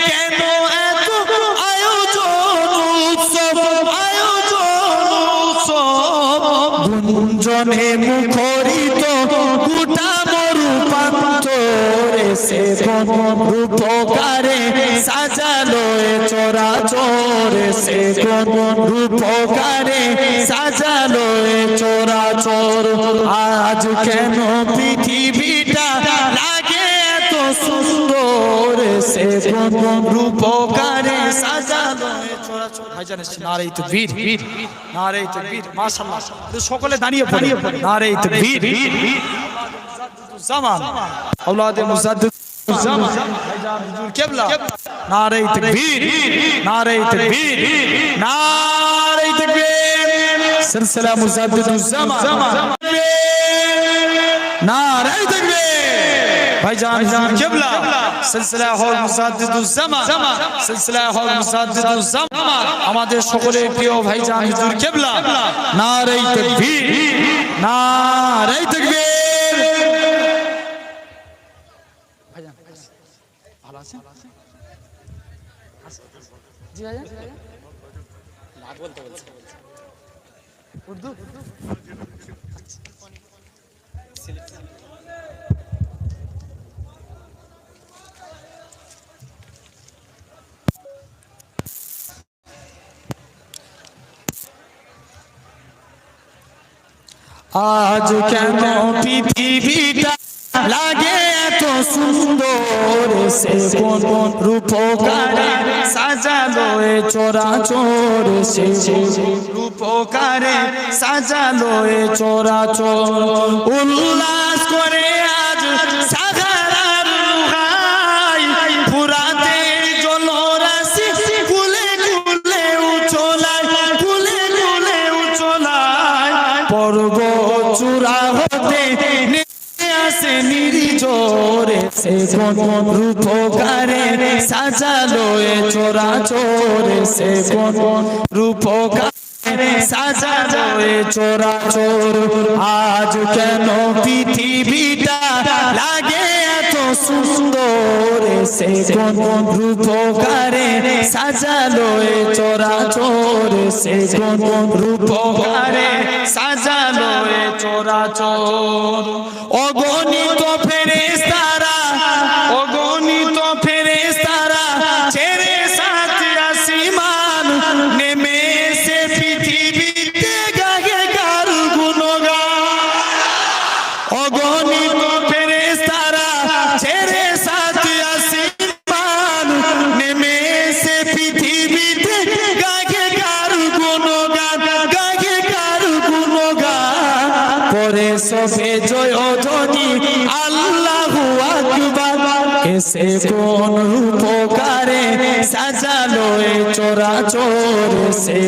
কেন এত আয়োজন উৎসব গুঞ্জনে মুখরিত গোটা মরুপ্রান্তরে সে রূপকারে সাজালো এ চরাচরে সে রূপকারে সাজালো এ চরাচর আজ কেন পৃথিবীটা লাগে এত সুন্দর সে রূপকারে সাজালো এ চরাচর ভাইজান নারে তাকবীর নারে তাকবীর মাশাআল্লাহ সকলে দাঁড়িয়ে পড়ে নারে তাকবীর জামান আওলাদে মুজাদ্দিদ জামান ভাইজান হুজুর কিবলা নারে তাকবীর নারে তাকবীর নারে তাকবীর সিলসিলা মুজাদ্দিদুজ জামান নারে তাকবীর ভাইজান হুজুর কিবলা সিলসিলা হল মুজাদ্দিদুজ জামান সিলসিলা হল মুজাদ্দিদুজ জামান আমাদের সকলের প্রিয় ভাইজান হুজুর কিবলা নারে তাকবীর নারে তাকবীর ভালো আছে জি ভাইজান না বলতে বলছে উর্দু আজ কেন পৃথিবীটা লাগে এত সুন্দর সে কোন রূপকারে সাজালো এ চরাচর সে রূপকারে সাজালো এ চরাচর উল্লাস করে আজ সাগরের লুহাই ফুরাতে জলরাশি কুলে কুলে উছলায় কুলে কুলে উছলায় পর্বত চূড়া হতে আসে নির্জরে সে কোন রূপকারে সাজালো এ চরাচরে সে কোন রূপকারে সাজালো এ চরাচর আজ কেন পৃথিবীটা লাগে এত সুন্দর সে কোন রূপকারে সাজালো এ চরাচর সে কোন রূপকারে সাজালো এ চরাচর অগণিত ফেরেশতারা ছেড়ে সাত আসমান নেমে এসে পৃথিবীতে গায়ে কার গুণগান অগণিত ফেরেশতারা ছেড়ে সাত আসমান নেমে এসে পৃথিবীতে গায়ে কার গুণগান গায়ে কার গুণগান করে সবে জয় ধ্বনি আল্লাহু আকবার এসে কোন রূপকারে সাজালো এ চরাচর সে